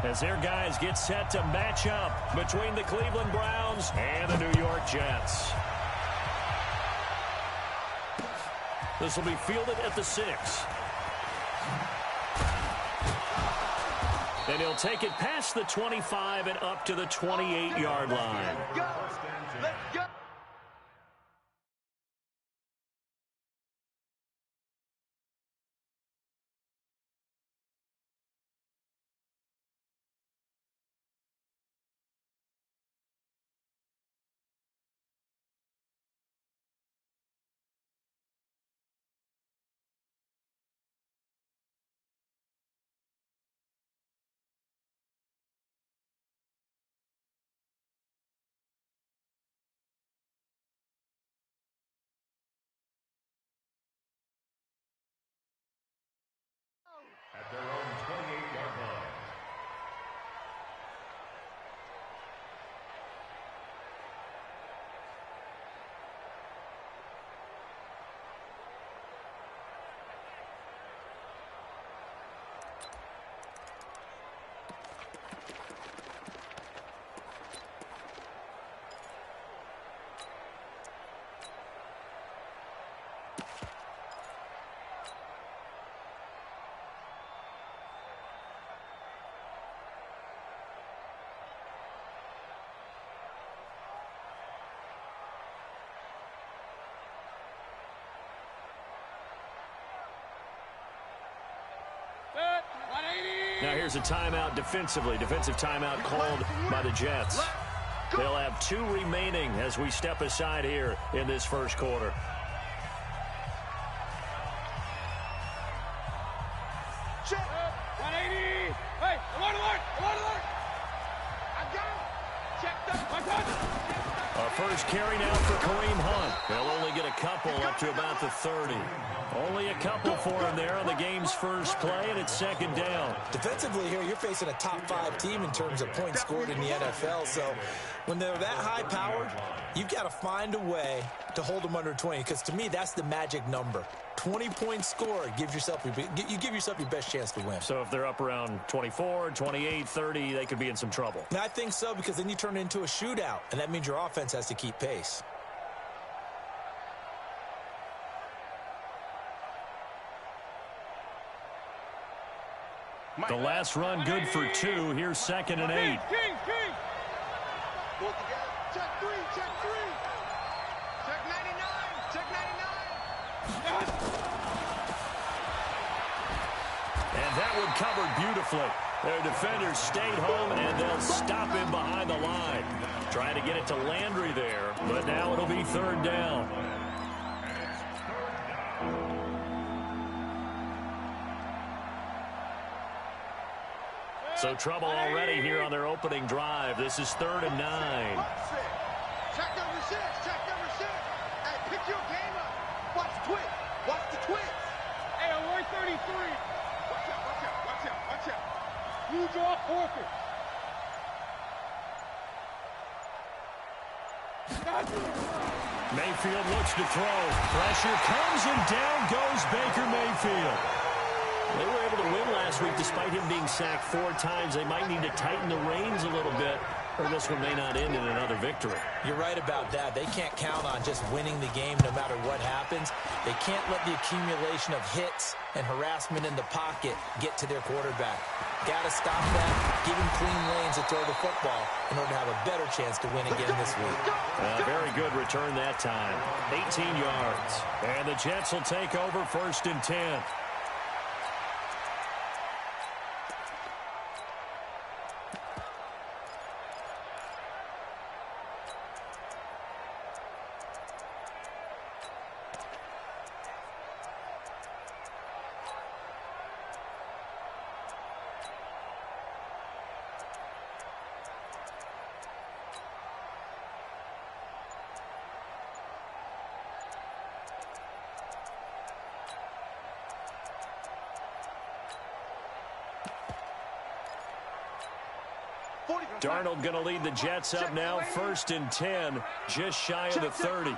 as their guys get set to match up between the Cleveland Browns and the New York Jets. This will be fielded at the 6. And he'll take it past the 25 and up to the 28-yard line. Let's go. At their own 28-yard line. Now here's a timeout defensively. Defensive timeout called by the Jets. They'll have 2 remaining as we step aside here in this first quarter. Check. 180. Hey, alert, alert, alert, alert. I got him. Checked up. My God. A first carry now for Kareem Hunt. They'll only get a couple up to about the 30. Only a couple for him there on the game's first play, and it's second down. Defensively here, you're facing a top 5 team in terms of points scored in the NFL. So when they're that high-powered, you've got to find a way to hold them under 20, because to me, that's the magic number. 20 points scored, you give yourself your best chance to win. So if they're up around 24, 28, 30, they could be in some trouble. And I think so, because then you turn it into a shootout, and that means your offense has to keep pace. The last run good for 2. Here's second and 8. King. Pull together. Check 3. Check 3. Check 99. Check 99. And that one covered beautifully. Their defenders stayed home, and they'll stop him behind the line. Trying to get it to Landry there, but now it'll be third down. So trouble already here on their opening drive. This is 3rd and 9. Check number 6. Check number 6. Hey, pick your game up. Watch the twist. Watch the twist. Hey, on 133. Watch out, watch out, watch out, watch out. You draw forfeit. Mayfield looks to throw. Pressure comes, and down goes Baker Mayfield. They were able to win last week despite him being sacked 4 times. They might need to tighten the reins a little bit, or this one may not end in another victory. You're right about that. They can't count on just winning the game no matter what happens. They can't let the accumulation of hits and harassment in the pocket get to their quarterback. Got to stop that, give him clean lanes to throw the football in order to have a better chance to win again this week. Very good return that time. 18 yards. And the Jets will take over 1st and 10. Darnold going to lead the Jets up now, 1st and 10, just shy of the 30. On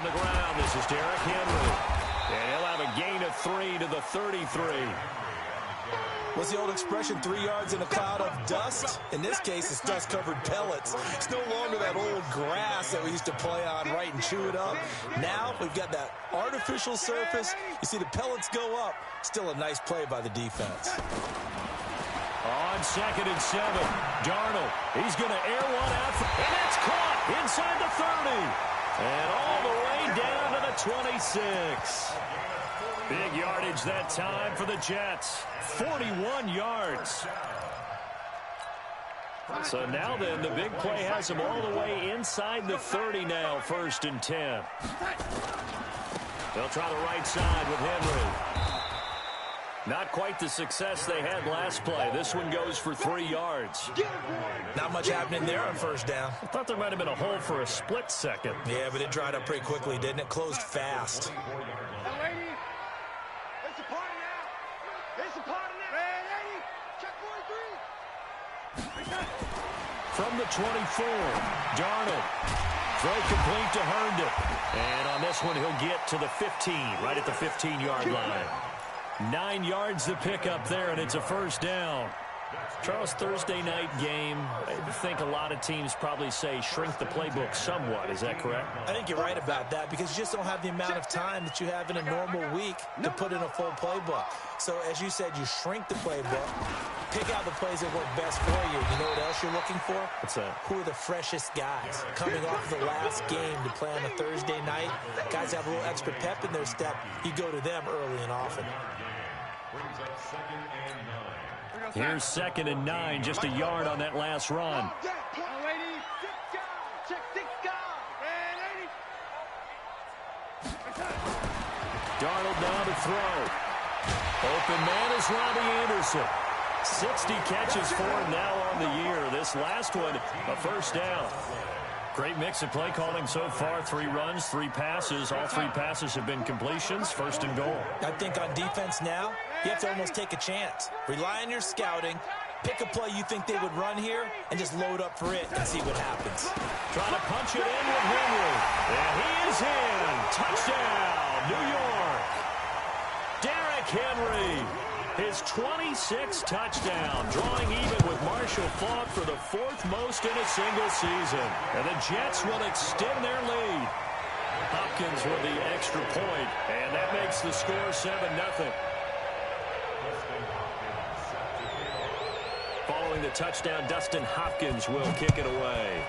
the ground, this is Derrick Henry. And he'll have a gain of 3 to the 33. What's the old expression, 3 yards in a cloud of dust? In this case, it's dust-covered pellets. It's no longer that old grass that we used to play on, right, and chew it up. Now we've got that artificial surface. You see the pellets go up. Still a nice play by the defense. On 2nd and 7, Darnold. He's going to air one out, and it's caught inside the 30. And all the way down to the 26. Big yardage that time for the Jets. 41 yards. So now then, the big play has them all the way inside the 30 now, 1st and 10. They'll try the right side with Henry. Not quite the success they had last play. This one goes for 3 yards. Not much happening there on 1st down. I thought there might have been a hole for a split second. Yeah, but it dried up pretty quickly, didn't it? Closed fast. From the 24, Darnold. Throw complete to Herndon. And on this one, he'll get to the 15, right at the 15-yard line. 9 yards to pick up there, and it's a 1st down. Charles, Thursday night game, I think a lot of teams probably say shrink the playbook somewhat. Is that correct? I think you're right about that because you just don't have the amount of time that you have in a normal week to put in a full playbook. So, as you said, you shrink the playbook, pick out the plays that work best for you. You know what else you're looking for? What's that? Who are the freshest guys coming off the last game to play on a Thursday night? Guys have a little extra pep in their step. You go to them early and often. Here's 2nd and 9, just a yard on that last run. Darnold now to throw. Open man is Robbie Anderson. 60 catches for him now on the year. This last one, a 1st down. Great mix of play calling so far. 3 runs, 3 passes. All 3 passes have been completions. 1st and goal. I think on defense now, you have to almost take a chance. Rely on your scouting. Pick a play you think they would run here and just load up for it and see what happens. Trying to punch it in with Henry. And he is in. Touchdown, New York. Derrick Henry. His 26th touchdown, drawing even with Marshall Faulk for the 4th most in a single season. And the Jets will extend their lead. Hopkins with the extra point, and that makes the score 7-0. Following the touchdown, Dustin Hopkins will kick it away.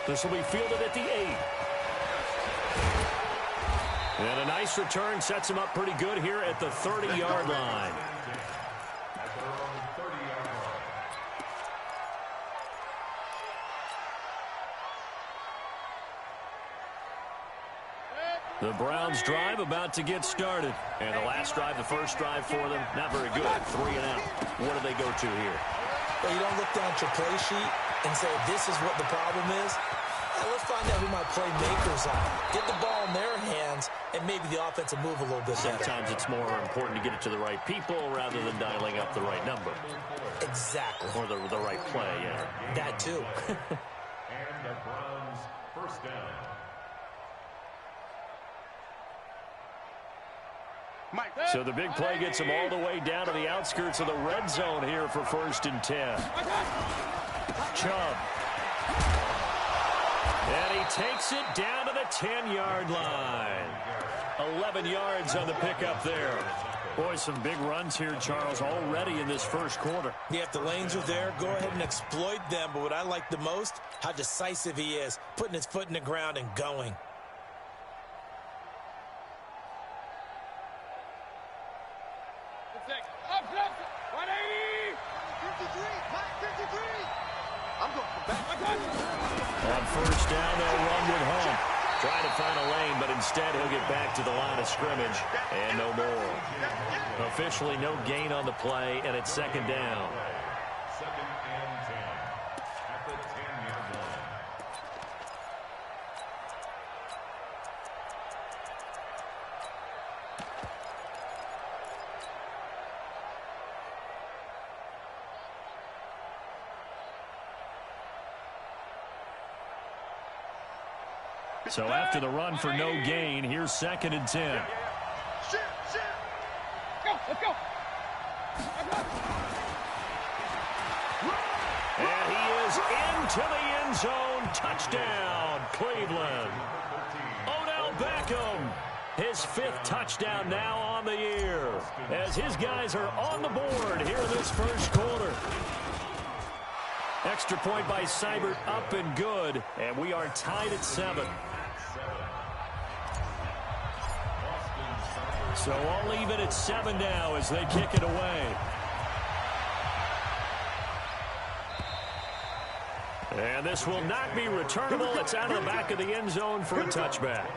This will be fielded at the 8. And a nice return sets him up pretty good here at the 30-yard line. The Browns drive about to get started. And the last drive, the first drive for them, not very good. 3 and out. What do they go to here? Well, you don't look down at your play sheet and say, this is what the problem is. Let's find out who my playmakers are. Get the ball in their hands, and maybe the offense will move a little bit better. Sometimes it's more important to get it to the right people rather than dialing up the right number. Exactly. Or the right play, yeah. That too. And the Browns' 1st down. So the big play gets them all the way down to the outskirts of the red zone here for 1st and 10. Chubb. And he takes it down to the 10-yard line. 11 yards on the pickup there. Boy, some big runs here, Charles, already in this 1st quarter. Yeah, if the lanes are there, go ahead and exploit them. But what I like the most, how decisive he is, putting his foot in the ground and going. On 1st down, they'll run with Hunt. Trying to find a lane, but instead he'll get back to the line of scrimmage and no more. Officially no gain on the play, and it's 2nd down. 2nd and 10 at the 10-yard line. So after the run for no gain, here's 2nd and 10. Let's go. And he is into the end zone. Touchdown, Cleveland. Odell Beckham, his 5th touchdown now on the year, as his guys are on the board here in this first quarter. Extra point by Seibert, up and good, and we are tied at 7. So all even at 7 now as they kick it away. And this will not be returnable. It's out of the back of the end zone for a touchback.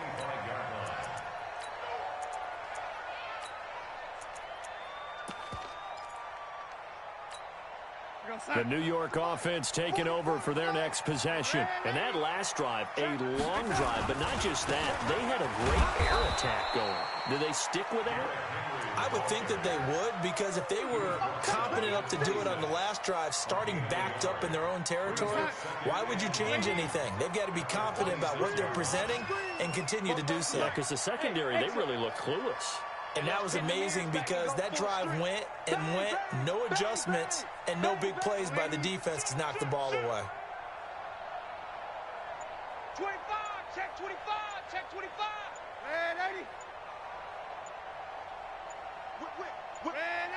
The New York offense taking over for their next possession. And that last drive, a long drive, but not just that. They had a great air attack going. Do they stick with that? I would think that they would, because if they were confident enough to do it on the last drive, starting backed up in their own territory, why would you change anything? They've got to be confident about what they're presenting and continue to do so. Yeah, because the secondary, they really look clueless. And that was amazing because that drive went and went, no adjustments, and no big plays by the defense to knock the ball away. 25, check 25, check 25. Man, 80. Whip. Man,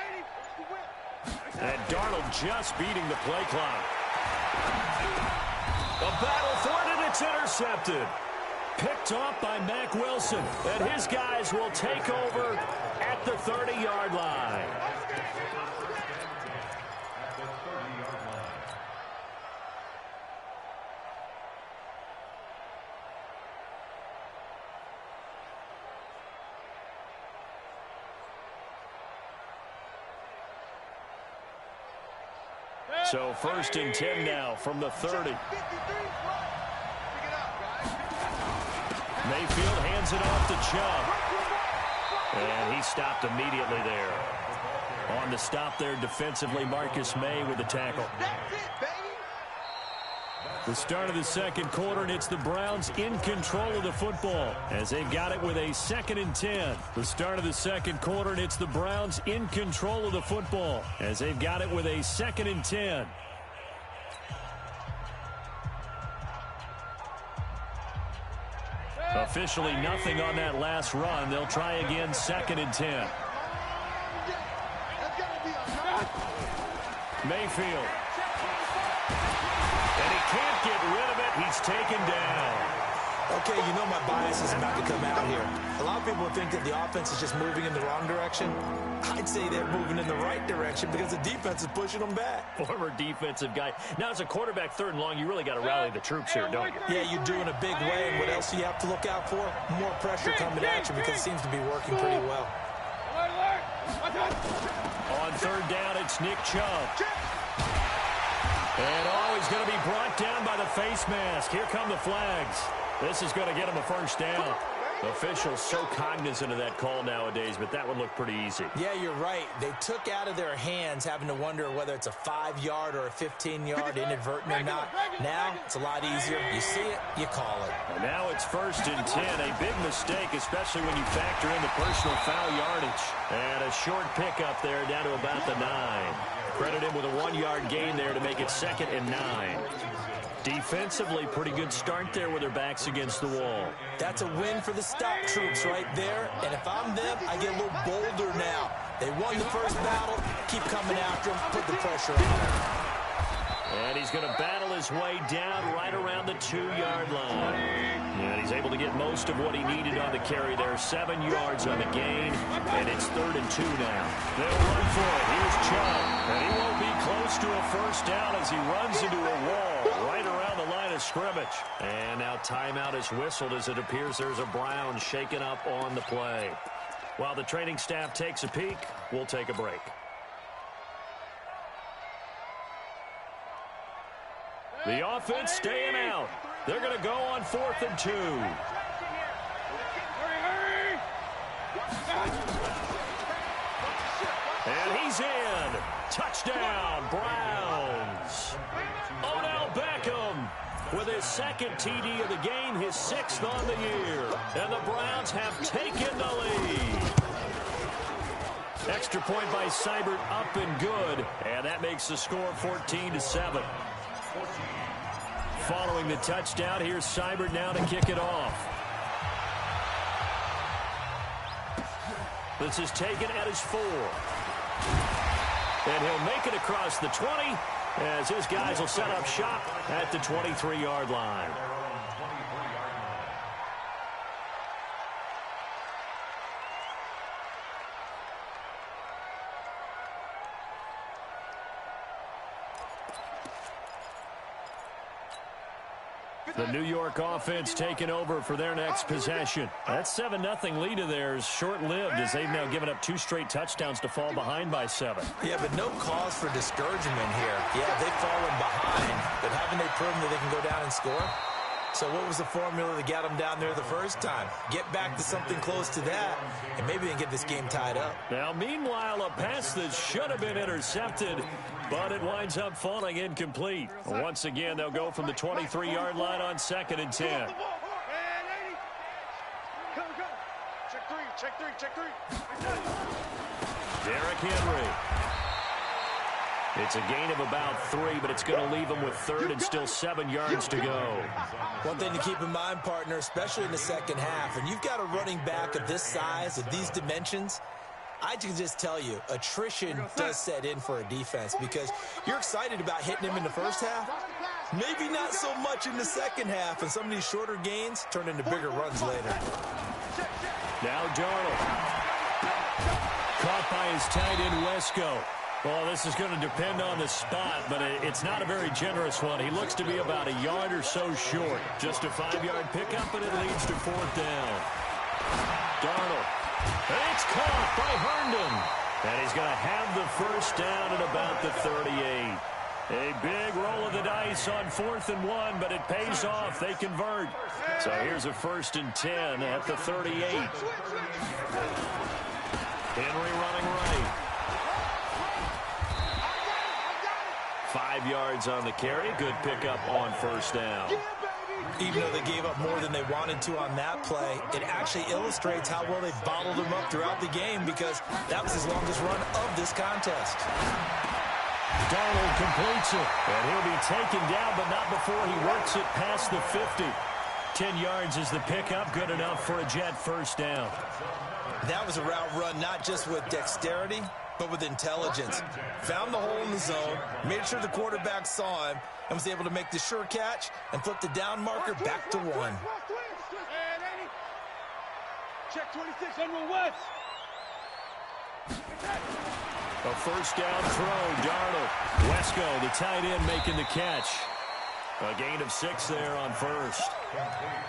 80. And Darnold just beating the play clock. A battle for it, and it's intercepted. Picked off by Mack Wilson, and his guys will take over at the 30-yard line. So 1st and 10 now from the 30. Mayfield hands it off to Chubb. And he stopped immediately there. On the stop there defensively, Marcus May with the tackle. The start of the second quarter, and it's the Browns in control of the football as they've got it with a 2nd and 10. The start of the second quarter, and it's the Browns in control of the football as they've got it with a 2nd and 10. Officially nothing on that last run. They'll try again, 2nd and 10. Mayfield. And he can't get rid of it. He's taken down. Okay, you know my bias is about to come out here. A lot of people think that the offense is just moving in the wrong direction. I'd say they're moving in the right direction because the defense is pushing them back. Former defensive guy. Now, as a quarterback, 3rd and long, you really got to rally the troops here, don't you? Yeah, you do in a big way. And what else do you have to look out for? More pressure coming at you because it seems to be working pretty well. On 3rd down, it's Nick Chubb. And, he's going to be brought down by the face mask. Here come the flags. This is going to get him a 1st down. Officials so cognizant of that call nowadays, but that would look pretty easy. Yeah, you're right. They took out of their hands having to wonder whether it's a 5-yard or a 15-yard inadvertent or not. Now, it's a lot easier. You see it, you call it. And now it's 1st and 10. A big mistake, especially when you factor in the personal foul yardage. And a short pickup there down to about the 9. Credit him with a 1-yard gain there to make it 2nd and 9. Defensively, pretty good start there with their backs against the wall. That's a win for the stop troops right there. And if I'm them, I get a little bolder now. They won the first battle. Keep coming after them. Put the pressure on them. And he's going to battle his way down right around the 2-yard line. And he's able to get most of what he needed on the carry there. 7 yards on the gain. And it's 3rd and 2 now. They'll run for it. Here's Chubb. And he won't be close to a 1st down as he runs into a wall right around the line of scrimmage. And now timeout is whistled as it appears there's a Brown shaken up on the play. While the training staff takes a peek, we'll take a break. The offense staying out. They're going to go on 4th and 2. And he's in. Touchdown, Browns. Odell Beckham with his 2nd TD of the game, his 6th on the year. And the Browns have taken the lead. Extra point by Seibert, up and good. And that makes the score 14-7. Following the touchdown, here's Seibert now to kick it off. This is taken at his 4. And he'll make it across the 20 as his guys will set up shop at the 23-yard line. The New York offense taking over for their next possession. That 7-0 lead of theirs short-lived as they've now given up 2 straight touchdowns to fall behind by 7. Yeah, but no cause for discouragement here. Yeah, they've fallen behind, but haven't they proven that they can go down and score? So what was the formula that got them down there the first time? Get back to something close to that, and maybe they can get this game tied up. Now, meanwhile, a pass that should have been intercepted, but it winds up falling incomplete. Once again, they'll go from the 23-yard line on 2nd and 10. Check three. Derrick Henry. It's a gain of about 3, but it's going to leave them with 3rd and still 7 yards to go. One thing to keep in mind, partner, especially in the second half, and you've got a running back of this size, of these dimensions, I can just tell you, attrition does set in for a defense because you're excited about hitting him in the first half. Maybe not so much in the second half, and some of these shorter gains turn into bigger runs later. Now Darnold. Caught by his tight end, Wesco. Well, this is going to depend on the spot, but it's not a very generous one. He looks to be about a yard or so short. Just a 5-yard pickup, and it leads to 4th down. Darnold. It's caught by Herndon. And he's going to have the first down at about the 38. A big roll of the dice on 4th and 1, but it pays off. They convert. So here's a 1st and 10 at the 38. Henry running right. 5 yards on the carry. Good pickup on 1st down. Even though they gave up more than they wanted to on that play, it actually illustrates how well they bottled him up throughout the game because that was his longest run of this contest. Darnold completes it, and he'll be taken down, but not before he works it past the 50. 10 yards is the pickup, good enough for a Jet 1st down. That was a route run not just with dexterity, but with intelligence. Found the hole in the zone, made sure the quarterback saw him, and was able to make the sure catch and flip the down marker back to 1. Check 26, Emerald West. A 1st down throw, Darnold. Wesco, the tight end, making the catch. A gain of 6 there on 1st.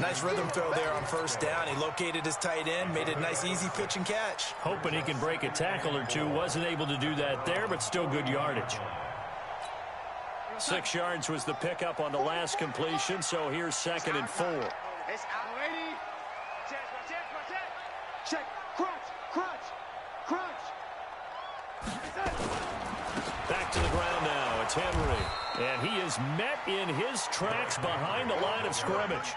Nice rhythm throw there on 1st down. He located his tight end, made it a nice, easy pitch and catch. Hoping he can break a tackle or two. Wasn't able to do that there, but still good yardage. 6 yards was the pickup on the last completion, so here's 2nd and 4. It's out, lady. Check. Crunch. Back to the ground now. It's Henry. And he is met in his tracks behind the line of scrimmage.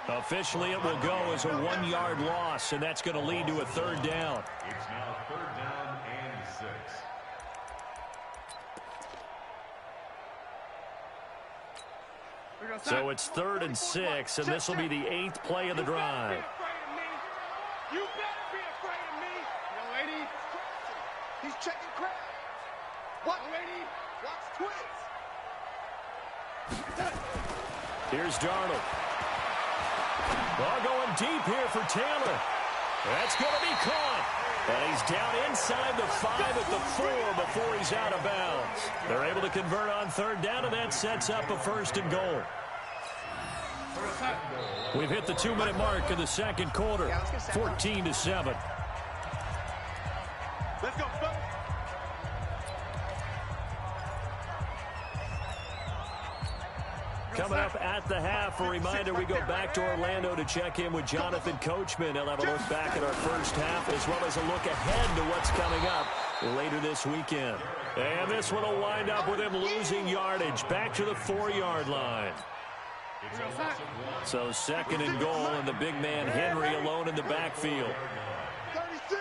Officially, it will go as a 1-yard loss, and that's going to lead to a 3rd down. It's now 3rd down and 6. So it's 3rd and 6, and this will be the 8th play of the drive. You better be afraid of me. Yo, lady. He's checking crap. What, lady? Watch twins. Here's Darnold. Ball going deep here for Taylor. That's going to be caught. And he's down inside the 5 at the 4 before he's out of bounds. They're able to convert on 3rd down, and that sets up a 1st and goal. We've hit the 2-minute mark in the 2nd quarter. 14-7. Let's go, fellas. Coming up at the half, a reminder, we go back to Orlando to check in with Jonathan Coachman. He'll have a look back at our first half as well as a look ahead to what's coming up later this weekend. And this one will wind up with him losing yardage back to the 4-yard line. So 2nd and goal, and the big man Henry alone in the backfield. 36.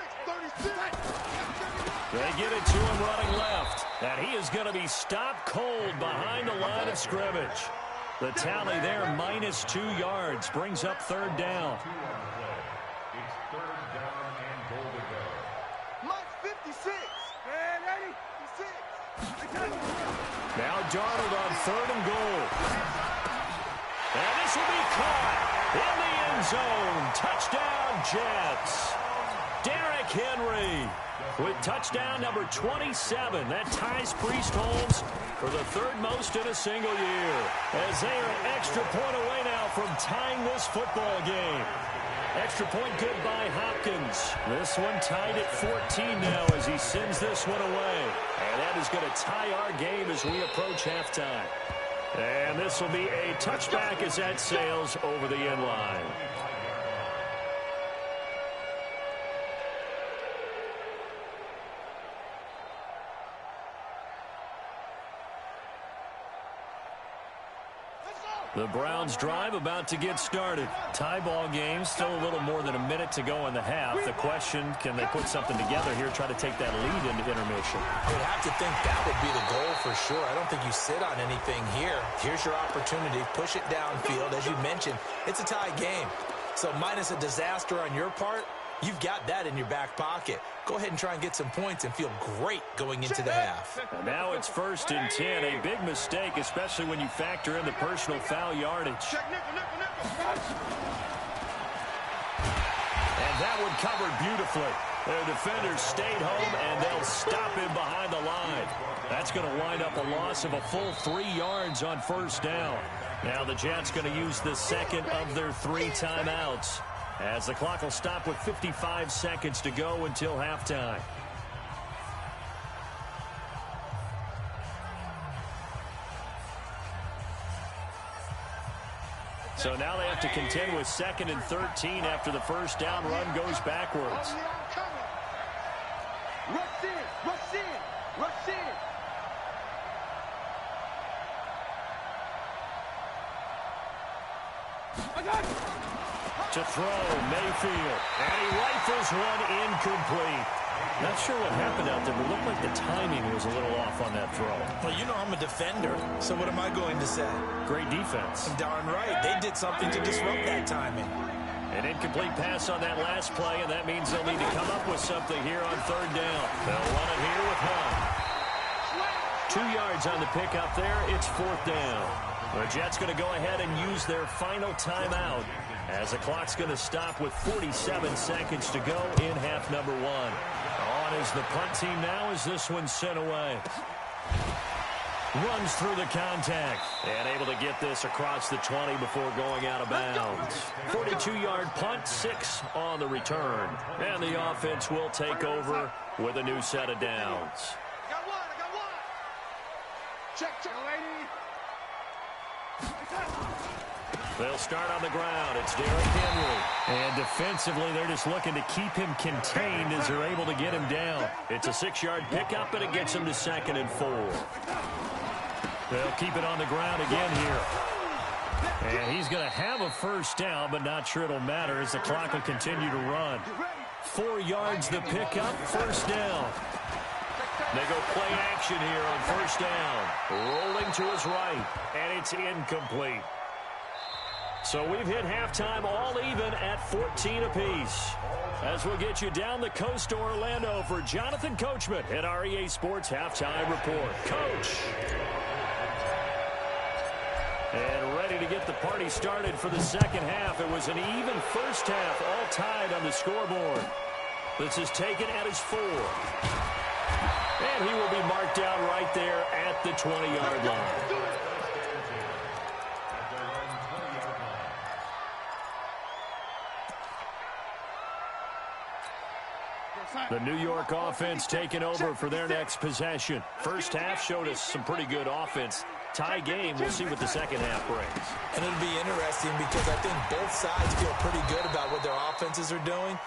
They get it to him running left. And he is going to be stopped cold behind the line of scrimmage. The tally there, -2 yards, brings up third down. It's third down and goal to go. Mike 56. Man, ready? 56. Now Darnold on third and goal. And this will be caught in the end zone. Touchdown, Jets. Derrick Henry with touchdown number 27. That ties Priest Holmes for the third most in a single year. As they are an extra point away now from tying this football game. Extra point good by Hopkins. This one tied at 14 now as he sends this one away. And that is going to tie our game as we approach halftime. And this will be a touchback as that sails over the end line. The Browns drive about to get started. Tie ball game, still a little more than a minute to go in the half. The question, can they put something together here, try to take that lead into intermission? I would have to think that would be the goal for sure. I don't think you sit on anything here. Here's your opportunity. Push it downfield. As you mentioned, it's a tie game. So minus a disaster on your part, you've got that in your back pocket. Go ahead and try and get some points and feel great going into the half. And now it's 1st and 10. A big mistake, especially when you factor in the personal foul yardage. And that one covered beautifully. Their defenders stayed home, and they'll stop him behind the line. That's going to wind up a loss of a full 3 yards on first down. Now the Jets going to use the second of their 3 timeouts, as the clock will stop with 55 seconds to go until halftime. So now they have to contend with 2nd and 13 after the first down run goes backwards. Rush in, rush in, rush in. To throw, Mayfield, and he rifles one incomplete. Not sure what happened out there, but it looked like the timing was a little off on that throw. Well, you know I'm a defender, so what am I going to say? Great defense. Darn right. They did something to disrupt that timing. An incomplete pass on that last play, and that means they'll need to come up with something here on third down. They'll run it here with Hunt. 2 yards on the pickup there. It's 4th down. The Jets going to go ahead and use their final timeout, as the clock's going to stop with 47 seconds to go in half number 1. On is the punt team now as this one's sent away. Runs through the contact and able to get this across the 20 before going out of bounds. 42-yard punt, 6 on the return. And the offense will take over with a new set of downs. I got one. Check, lady. They'll start on the ground. It's Derrick Henry. And defensively, they're just looking to keep him contained as they're able to get him down. It's a 6-yard pickup, and it gets him to 2nd and 4. They'll keep it on the ground again here. And he's going to have a first down, but not sure it'll matter as the clock will continue to run. 4 yards the pickup, first down. They go play action here on first down. Rolling to his right, and it's incomplete. So we've hit halftime all even at 14 apiece. As we'll get you down the coast to Orlando for Jonathan Coachman at our EA Sports Halftime Report. Coach. And ready to get the party started for the second half. It was an even first half, all tied on the scoreboard. This is taken at his 4. And he will be marked down right there at the 20-yard line. The New York offense taking over for their next possession. First half showed us some pretty good offense. Tie game. We'll see what the second half brings. And it'll be interesting because I think both sides feel pretty good about what their offenses are doing.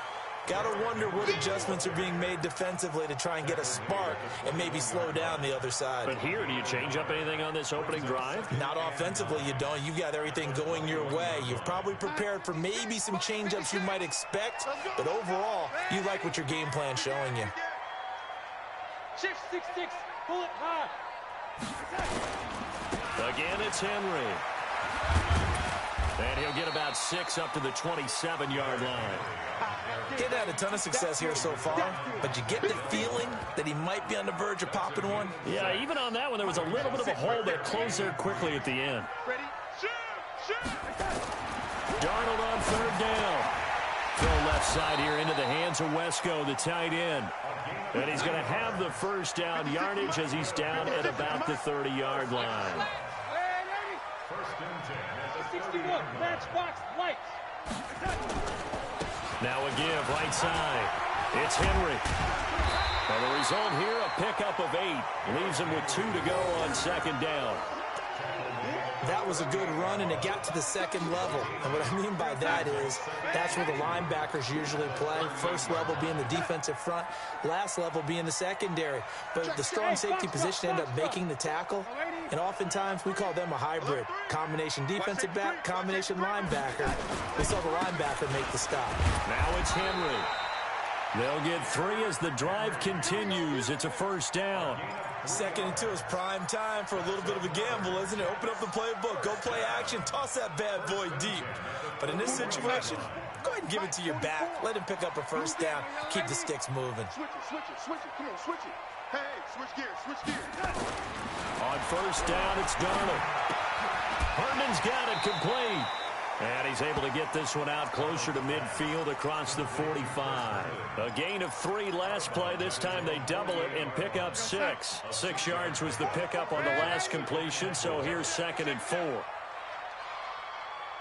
Gotta wonder what adjustments are being made defensively to try and get a spark and maybe slow down the other side. But here, do you change up anything on this opening drive? Not offensively, you don't. You've got everything going your way. You've probably prepared for maybe some change-ups you might expect, but overall, you like what your game plan's showing you. Shift 6-6. Pull it high. Again, it's Henry. And he'll get about 6 up to the 27-yard line. He's had a ton of success here so far, but you get the feeling that he might be on the verge of popping one. Yeah, even on that one, there was a little bit of a hole that closed there quickly at the end. Ready? Shoot! Darnold on 3rd down. Throw left side here into the hands of Wesco, the tight end. And he's going to have the first down yardage as he's down at about the 30-yard line. 61, matchbox, lights. Now a give, right side. It's Henry. And the result here, a pickup of 8. Leaves him with 2 to go on 2nd down. That was a good run, and it got to the 2nd level. And what I mean by that is that's where the linebackers usually play. First level being the defensive front, last level being the secondary. But the strong safety position ended up making the tackle, and oftentimes we call them a hybrid. Combination defensive back, combination linebacker. We saw the linebacker make the stop. Now it's Henry. They'll get 3 as the drive continues. It's a first down. 2nd and 2 is prime time for a little bit of a gamble, isn't it? Open up the playbook, go play action, toss that bad boy deep. But in this situation, go ahead and give it to your back. Let him pick up a first down. Keep the sticks moving. Switch it. Come on, switch it. Hey, switch gears. On first down, it's Darnold. Herndon's got it complete. And he's able to get this one out closer to midfield across the 45. A gain of 3 last play. This time they double it and pick up 6. 6 yards was the pickup on the last completion, so here's 2nd and 4.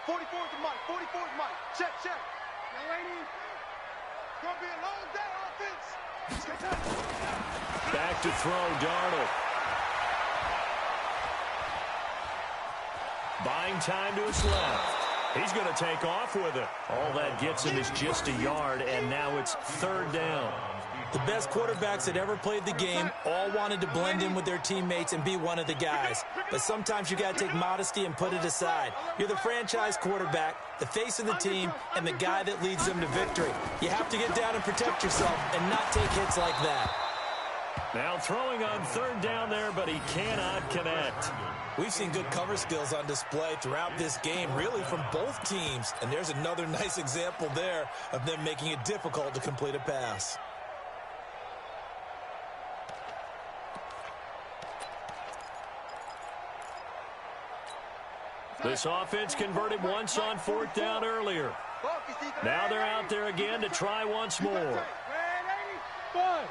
44 is the mic. 44 is the mic. Check. Now, lady, gonna be a long day, offense. Back to throw, Darnold. Buying time to his left. He's going to take off with it. All that gets him is just a yard, and now it's 3rd down. The best quarterbacks that ever played the game all wanted to blend in with their teammates and be one of the guys. But sometimes you got to take modesty and put it aside. You're the franchise quarterback, the face of the team, and the guy that leads them to victory. You have to get down and protect yourself and not take hits like that. Now throwing on 3rd down there, but he cannot connect. We've seen good cover skills on display throughout this game, really from both teams. And there's another nice example there of them making it difficult to complete a pass. This offense converted once on 4th down earlier. Now they're out there again to try once more. Ready? 5.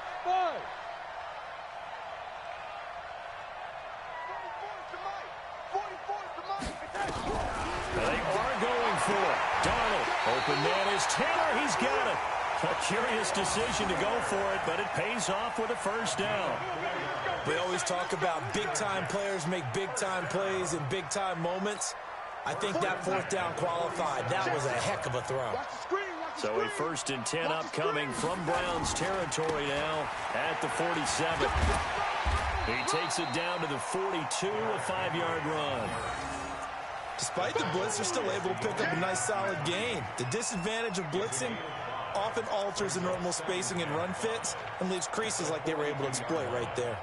They are going for it. Darnold, open man is Taylor. He's got it. A curious decision to go for it, but it pays off with a first down. We always talk about big-time players make big-time plays in big-time moments. I think that 4th down qualified. That was a heck of a throw. So a 1st and 10 upcoming from Browns territory now at the 47. He takes it down to the 42, a 5-yard run. Despite the blitz, they're still able to pick up a nice solid gain. The disadvantage of blitzing often alters the normal spacing and run fits and leaves creases like they were able to exploit right there.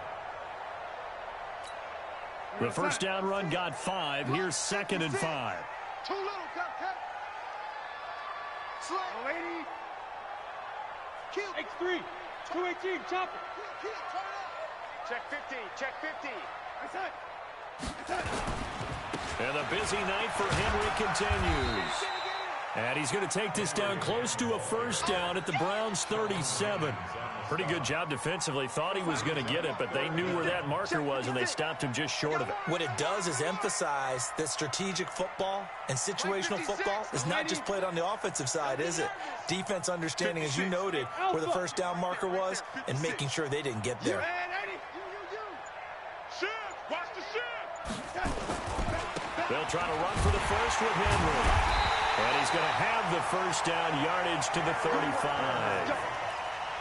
The first down run got 5. Here's 2nd and 5. Too little, cut. Slow, lady. Kill. X3. 218, chop it. Kill, turn up. Check 50. And the busy night for Henry continues. And he's going to take this down close to a first down at the Browns' 37. Pretty good job defensively. Thought he was going to get it, but they knew where that marker was, and they stopped him just short of it. What it does is emphasize that strategic football and situational football is not just played on the offensive side, is it? Defense understanding, as you noted, where the first down marker was and making sure they didn't get there. They'll try to run for the first with Henry. And he's going to have the first down yardage to the 35.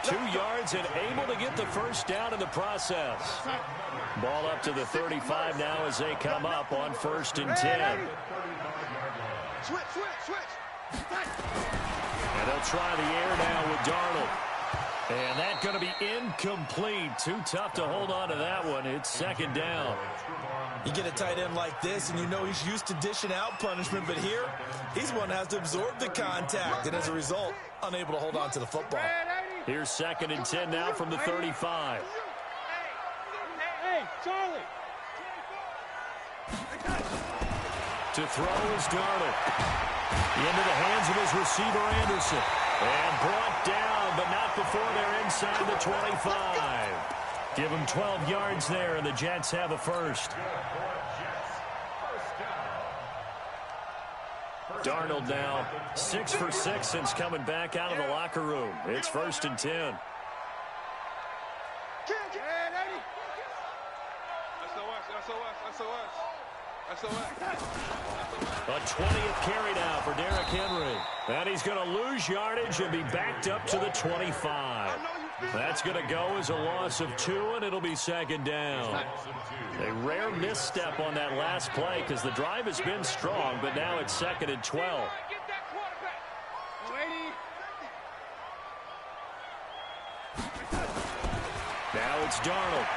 2 yards and able to get the first down in the process. Ball up to the 35 now as they come up on 1st and 10. Switch. And they'll try the air now with Darnold. And that's going to be incomplete. Too tough to hold on to that one. It's second down. You get a tight end like this, and you know he's used to dishing out punishment, but here, he's one that has to absorb the contact, and as a result, unable to hold on to the football. Here's second and 10 now from the 35. Hey, Charlie. To throw is Darnold. Into the hands of his receiver, Anderson. And brought down, but not before they're inside the 25. Give him 12 yards there, and the Jets have a first. Darnold now 6 for 6 since coming back out of the locker room. It's first and 10. A 20th carry now for Derrick Henry. And he's going to lose yardage and be backed up to the 25. That's going to go as a loss of 2, and it'll be second down. A rare misstep on that last play because the drive has been strong, but now it's second and 12. Now it's Darnold.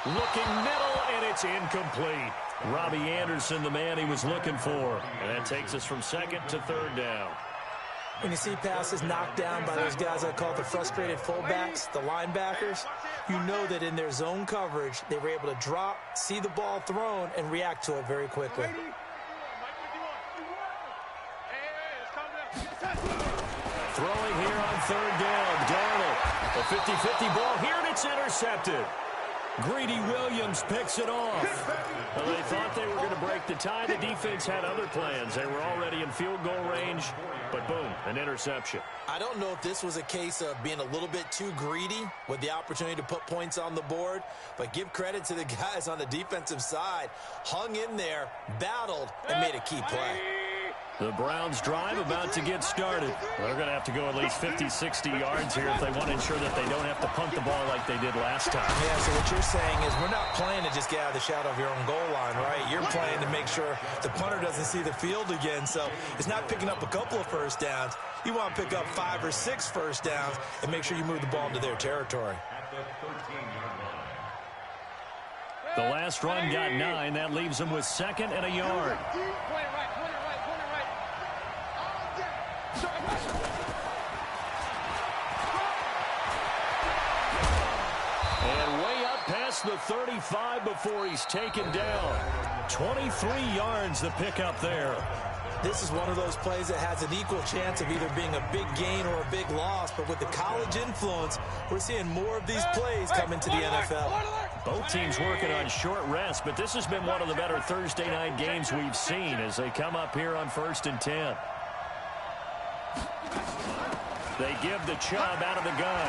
Looking middle, and it's incomplete. Robbie Anderson, the man he was looking for. And that takes us from second to third down. When you see passes knocked down by those guys I call the frustrated fullbacks, the linebackers, you know that in their zone coverage, they were able to drop, see the ball thrown, and react to it very quickly. Throwing here on third down, Darnold. A 50-50 ball here, and it's intercepted. Greedy Williams picks it off. Well, they thought they were going to break the tie. The defense had other plans. They were already in field goal range, but boom, an interception. I don't know if this was a case of being a little bit too greedy with the opportunity to put points on the board, but give credit to the guys on the defensive side. Hung in there, battled, and made a key play. The Browns drive about to get started. They're going to have to go at least 50, 60 yards here if they want to ensure that they don't have to punt the ball like they did last time. Yeah, so what you're saying is we're not playing to just get out of the shadow of your own goal line, right? You're playing to make sure the punter doesn't see the field again. So it's not picking up a couple of first downs. You want to pick up 5 or 6 first downs and make sure you move the ball into their territory. The last run got 9. That leaves them with second and a yard. And way up past the 35 before he's taken down. 23 yards the pickup there. This is one of those plays that has an equal chance of either being a big gain or a big loss, but with the college influence, we're seeing more of these plays come into the NFL. Both teams working on short rest, but this has been one of the better Thursday night games we've seen as they come up here on first and 10. They give the Chubb out of the gun.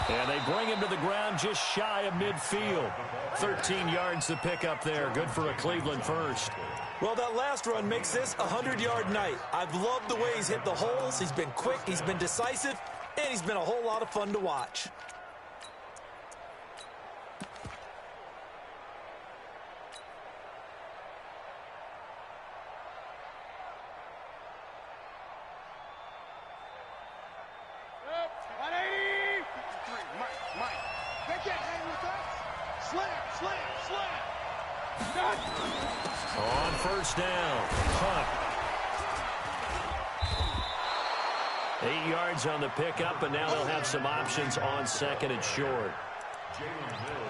And they bring him to the ground just shy of midfield. 13 yards to pick up there. Good for a Cleveland first. Well, that last run makes this a 100-yard night. I've loved the way he's hit the holes. He's been quick, he's been decisive, and he's been a whole lot of fun to watch. On first down, punt. 8 yards on the pickup, and now they'll have some options on second and short.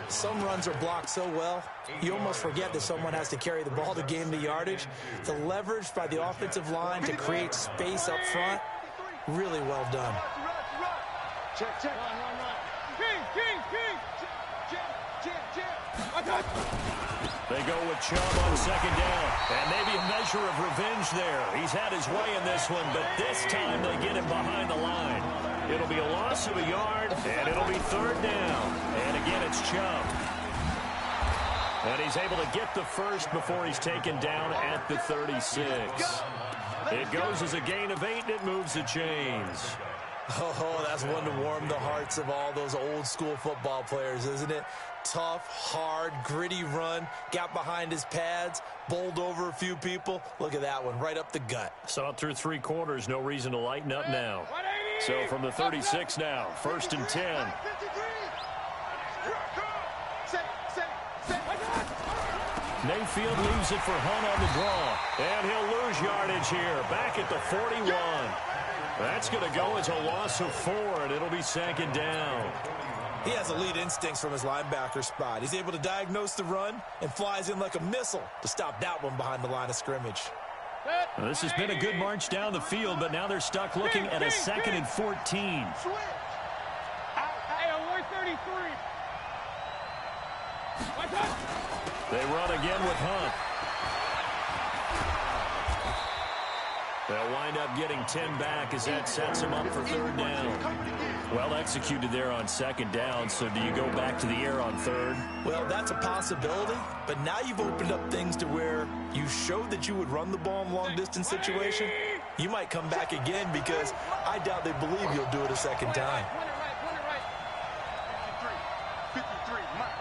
Some runs are blocked so well, you almost forget that someone has to carry the ball to gain the yardage. The leverage by the offensive line to create space up front, really well done. Check, check. King. They go with Chubb on second down. And maybe a measure of revenge there. He's had his way in this one, but this time they get him behind the line. It'll be a loss of a yard, and it'll be third down. And again, it's Chubb. And he's able to get the first before he's taken down at the 36. It goes as a gain of 8, and it moves the chains. Oh, that's one to warm the hearts of all those old-school football players, isn't it? Tough, hard, gritty run, got behind his pads, bowled over a few people. Look at that one, right up the gut. Saw it through 3 quarters, no reason to lighten up now. 180! So from the 36 now, 1st and 10. Mayfield leaves it for Hunt on the draw. And he'll lose yardage here. Back at the 41. That's going to go as a loss of 4, and it'll be 2nd down. He has elite instincts from his linebacker spot. He's able to diagnose the run and flies in like a missile to stop that one behind the line of scrimmage. Well, this has been a good march down the field, but now they're stuck looking at a 2nd and 14. They run again with Hunt. They'll wind up getting 10 back as that sets them up for 3rd down. Well executed there on 2nd down, so do you go back to the air on 3rd? Well, that's a possibility, but now you've opened up things to where you showed that you would run the ball in a long-distance situation. You might come back again because I doubt they believe you'll do it a 2nd time. 53, Mike.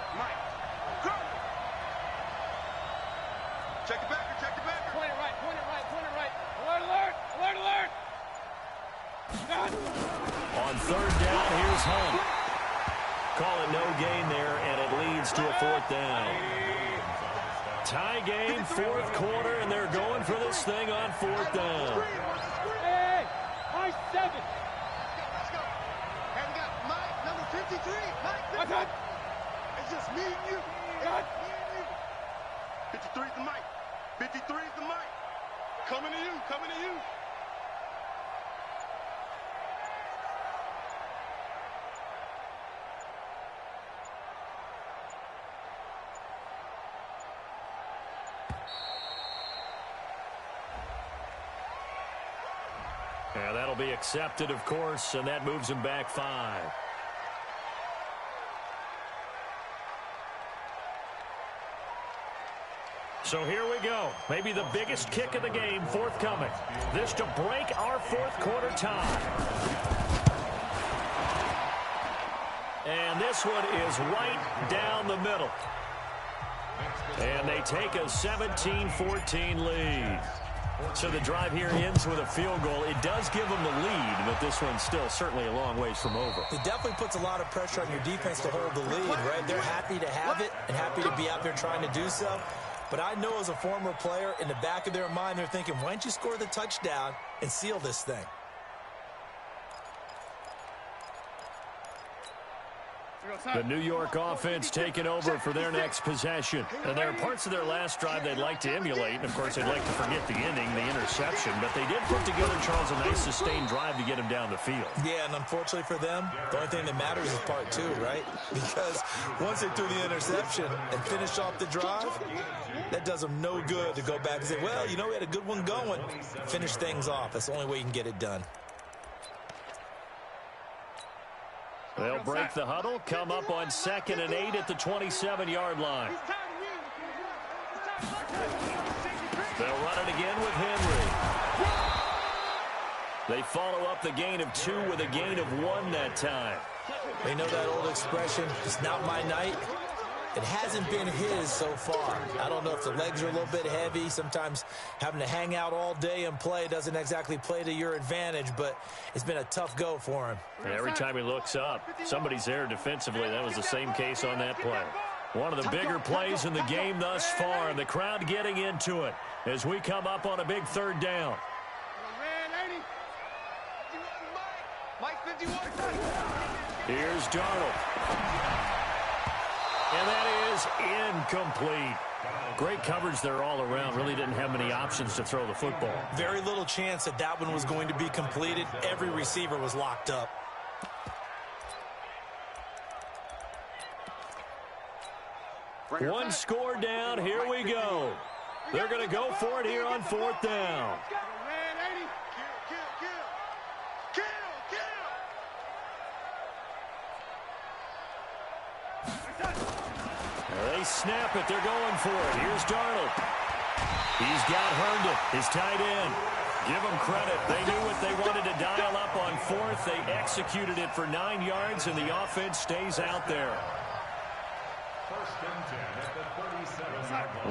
Check the backer, check the backer. Point it right. Alert. On 3rd down, here's Hunt. Call it no gain there, and it leads to a 4th down. Tie game, 4th quarter, and they're going for this thing on 4th down. Hey, high 7. Let's go. And we got Mike, number 53. Mike, it's just me and you. 53's the Mike. 53's the Mike. Coming to you. Yeah, that'll be accepted, of course, and that moves him back 5. So here we go. Maybe the biggest kick of the game forthcoming. This to break our 4th quarter tie. And this one is right down the middle. And they take a 17-14 lead. So the drive here ends with a field goal. It does give them the lead, but this one's still certainly a long ways from over. It definitely puts a lot of pressure on your defense to hold the lead, right? They're happy to have it and happy to be out there trying to do so. But I know as a former player, in the back of their mind, they're thinking, why don't you score the touchdown and seal this thing? The New York offense taking over for their next possession. And there are parts of their last drive they'd like to emulate. And, of course, they'd like to forget the ending, the interception. But they did put together, Charles, a nice sustained drive to get him down the field. Yeah, and unfortunately for them, the only thing that matters is part 2, right? Because once they threw the interception and finished off the drive, that does them no good to go back and say, well, you know, we had a good one going. Finish things off. That's the only way you can get it done. They'll break the huddle, come up on 2nd and 8 at the 27-yard line. They'll run it again with Henry. They follow up the gain of 2 with a gain of 1 that time. They know that old expression, it's not my night. It hasn't been his so far. I don't know if the legs are a little bit heavy. Sometimes having to hang out all day and play doesn't exactly play to your advantage, but it's been a tough go for him. And every time he looks up, somebody's there defensively. That was the same case on that play. One of the bigger plays in the game thus far, and the crowd getting into it as we come up on a big 3rd down. Here's Darnold. And that is incomplete. Great coverage there all around. Really didn't have many options to throw the football. Very little chance that that one was going to be completed. Every receiver was locked up. One score down. Here we go. They're going to go for it here on 4th down. They snap it. They're going for it. Here's Darnold. He's got Herndon, his tight end. Give them credit. They knew what they wanted to dial up on 4th. They executed it for 9 yards, and the offense stays out there.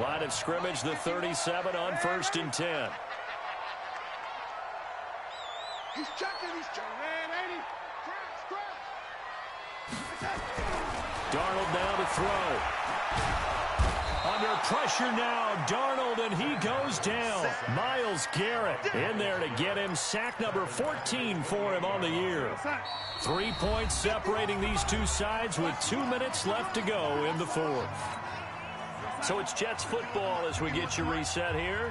Line of scrimmage, the 37 on 1st and 10. He's checking. Man, 80. Crash. Darnold now to throw. Under pressure now, Darnold, and he goes down. Myles Garrett in there to get him. Sack number 14 for him on the year. 3 points separating these two sides with 2 minutes left to go in the fourth. So it's Jets football as we get you reset here.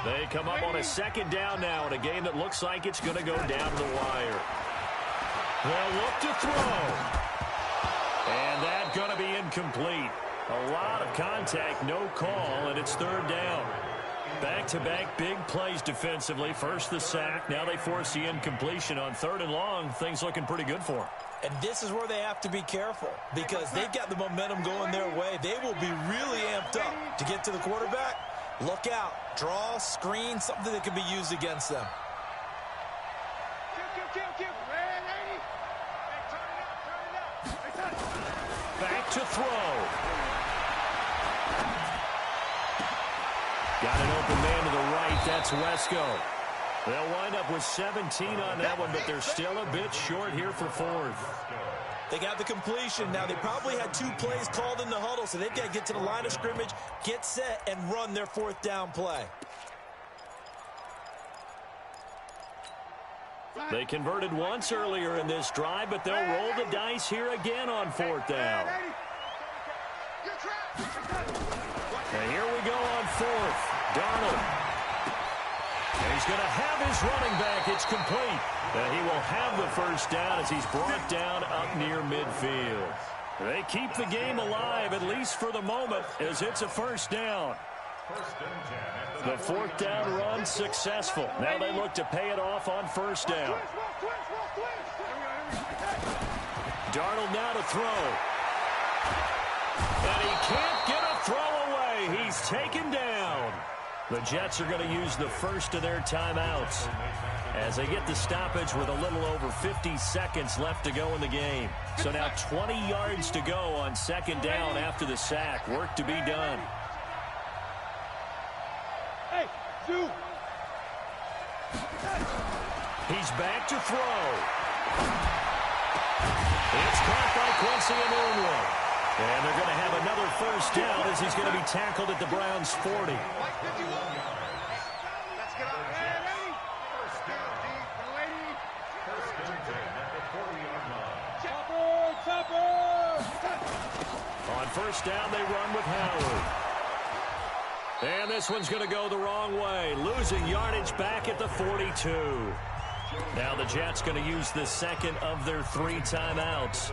They come up on a second down now in a game that looks like it's going to go down to the wire. They'll look to throw. And that's going to be incomplete. A lot of contact, no call, and it's third down. Back-to-back big plays defensively. First the sack, now they force the incompletion on third and long. Things looking pretty good for them. And this is where they have to be careful because they've got the momentum going their way. They will be really amped up to get to the quarterback. Look out. Draw, screen, something that can be used against them. Back to throw. Got an open man to the right. That's Wesco. They'll wind up with 17 on that one, but they're still a bit short here for fourth. They got the completion. Now, they probably had 2 plays called in the huddle, so they've got to get to the line of scrimmage, get set, and run their fourth down play. They converted once earlier in this drive, but they'll roll the dice here again on fourth down. And here we go on fourth. Darnold. And he's going to have his running back. It's complete. And he will have the first down as he's brought down up near midfield. They keep the game alive, at least for the moment, as it's a first down. The fourth down run successful. Now they look to pay it off on first down. Darnold now to throw. And he can't get a throw away. He's taken down. The Jets are going to use the first of their timeouts as they get the stoppage with a little over 50 seconds left to go in the game. So now 20 yards to go on second down after the sack. Work to be done. Hey, Zoo. He's back to throw. It's caught by Quincy Enunwa. And they're going to have another first down as he's going to be tackled at the Browns' 40. On first down, they run with Howard. And this one's going to go the wrong way. Losing yardage back at the 42. Now the Jets going to use the second of their 3 timeouts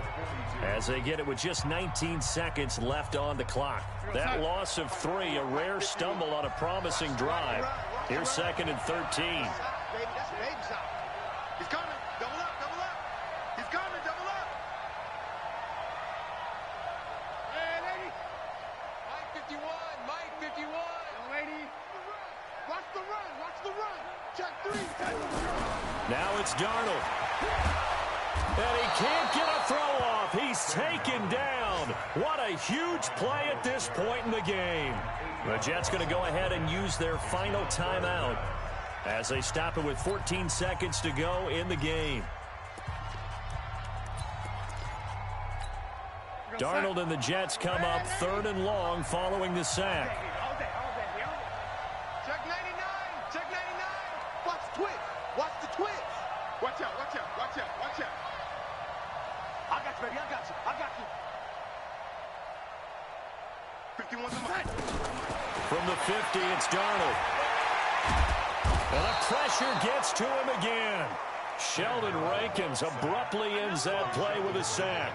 as they get it with just 19 seconds left on the clock. That loss of 3, a rare stumble on a promising drive. Here's second and 13. That's baby style. He's coming. Double up, double up. He's coming, double up. And 80. Mike 51. Young lady. Watch the run. Watch the run. Check 3. Now it's Darnold. And he can't get a throw off. He's taken down. What a huge play at this point in the game. The Jets going to go ahead and use their final timeout as they stop it with 14 seconds to go in the game. Darnold and the Jets come up third and long following the sack. Check 99. Check 99. Watch the twist. Watch the twist. Watch out. Watch out. Watch out. Watch out. I got you, baby. I got you. I got you. 51's on my. From the 50, it's Darnold. And the pressure gets to him again. Sheldon Rankins abruptly ends that play with a sack.